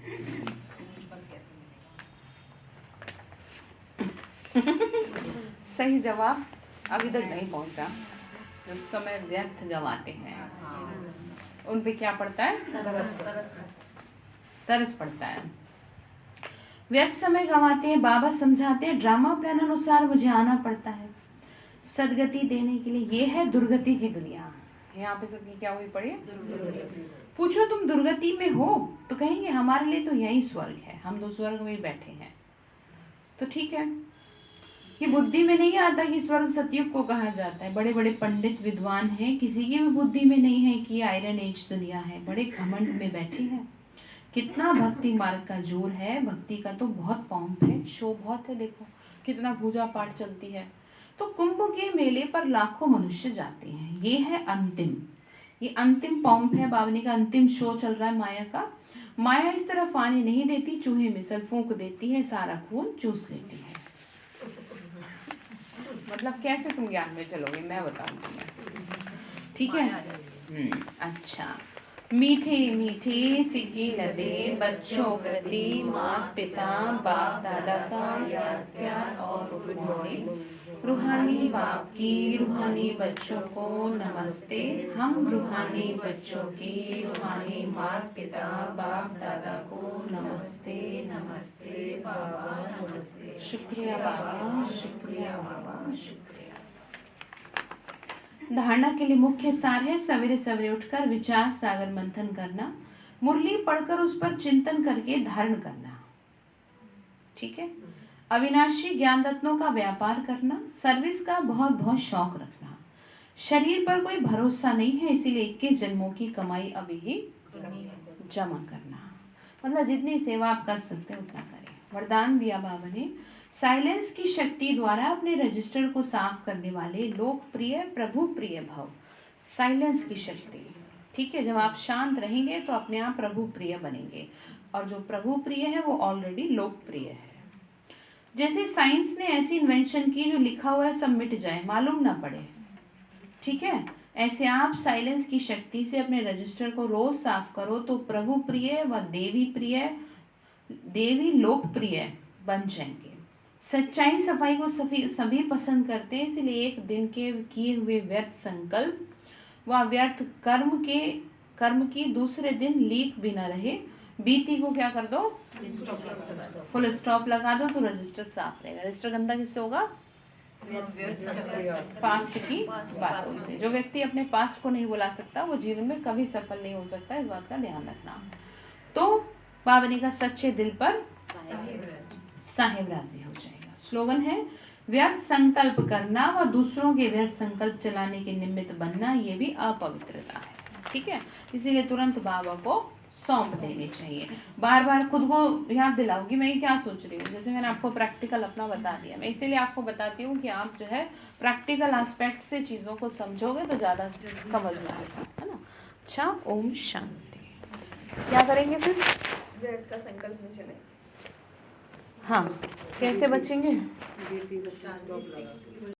[SPEAKER 3] मुझ पर कैसे मिलेगा?
[SPEAKER 1] सही जवाब अभी तक नहीं पहुंचा। जो समय व्यर्थ गवाते हैं उन पे क्या पड़ता है? तरस पड़ता है। व्यर्थ समय गवाते हैं। बाबा समझाते हैं ड्रामा प्लान अनुसार मुझे आना पड़ता है सदगति देने के लिए। ये है दुर्गति की दुनिया। यहाँ पे सबकी क्या हुई पड़ी? पूछो तुम दुर्गति में हो तो कहेंगे हमारे लिए तो यही स्वर्ग है, हम तो स्वर्ग में ही बैठे हैं। तो ठीक है, ये बुद्धि में नहीं आता कि स्वर्ग सतयुग को कहा जाता है। बड़े बड़े पंडित विद्वान हैं, किसी की भी बुद्धि में नहीं है कि आयरन एज दुनिया है। बड़े घमंड में बैठे हैं। कितना भक्ति मार्ग का जोर है। भक्ति का तो बहुत पॉम्प है, शो बहुत है। देखो कितना पूजा पाठ चलती है। तो कुंभ के मेले पर लाखों मनुष्य जाते हैं। ये है अंतिम, ये अंतिम पॉम्प है। बावनी का अंतिम शो चल रहा है माया का। माया इस तरफ आने नहीं देती, चूहे मिसल फूंक देती है, सारा खून चूस लेती है। मतलब कैसे तुम ज्ञान में चलोगे, मैं बताऊंगी तुम्हें, ठीक है। अच्छा। मीठे मीठे सिकी नदे बच्चों प्रति माता पिता बाप दादा का याद प्यार और गुड मॉर्निंग। रूहानी बाप की रूहानी बच्चों को नमस्ते। हम रूहानी बच्चों की रूहानी माता पिता बाप दादा को नमस्ते नमस्ते बाबा नमस्ते। शुक्रिया बाबा, शुक्रिया बाबा, शुक्रिया। धारणा के लिए मुख्य सार है सवेरे सवेरे उठकर विचार सागर मंथन करना, मुरली पढ़कर उस पर चिंतन करके धारण करना, ठीक है। अविनाशी ज्ञान रत्नों का व्यापार करना, सर्विस का बहुत बहुत शौक रखना। शरीर पर कोई भरोसा नहीं है, इसीलिए 21 जन्मों की कमाई अभी ही जमा करना। मतलब जितनी सेवा आप कर सकते हैं उतना करें। वरदान दिया बाबा ने, साइलेंस की शक्ति द्वारा अपने रजिस्टर को साफ करने वाले लोकप्रिय प्रभु प्रिय भव। साइलेंस की शक्ति, ठीक है। जब आप शांत रहेंगे तो अपने आप प्रभु प्रिय बनेंगे, और जो प्रभु प्रिय है वो ऑलरेडी लोकप्रिय है। जैसे साइंस ने ऐसी इन्वेंशन की जो लिखा हुआ है सब मिट जाए, मालूम ना पड़े, ठीक है। ऐसे आप साइलेंस की शक्ति से अपने रजिस्टर को रोज साफ करो तो प्रभु प्रिय व देवी लोकप्रिय बन जाएंगे। सच्चाई सफाई को सभी पसंद करते हैं, इसलिए एक दिन के किए हुए व्यर्थ संकल्प व व्यर्थ कर्म की दूसरे दिन लीक भी न रहे। बीती को क्या कर दो, फुल स्टॉप लगा दो तो रजिस्टर साफ रहेगा। रजिस्टर गंदा किससे होगा, पास्ट की बातों से। जो व्यक्ति अपने पास्ट को नहीं बुला सकता वो जीवन में कभी सफल नहीं हो सकता, इस बात का ध्यान रखना। तो बाबा ने कहा सच्चे दिल पर साहेब राजी हो जाएगा। स्लोगन है, व्यर्थ संकल्प करना व दूसरों के व्यर्थ संकल्प चलाने के निमित्त बनना, ये भी अपवित्रता है, ठीक है। इसीलिए तुरंत बाबा को सौंप देनी चाहिए। बार बार खुद को याद दिलाओ कि मैं क्या सोच रही हूँ। जैसे मैंने आपको प्रैक्टिकल अपना बता दिया, मैं इसीलिए आपको बताती हूँ कि आप जो है प्रैक्टिकल एस्पेक्ट से चीज़ों को समझोगे तो ज़्यादा समझ में आएगा, है ना। अच्छा, ओम शांति। क्या करेंगे फिर,
[SPEAKER 4] व्यर्थ का संकल्प नहीं चले।
[SPEAKER 1] हाँ, कैसे बचेंगे।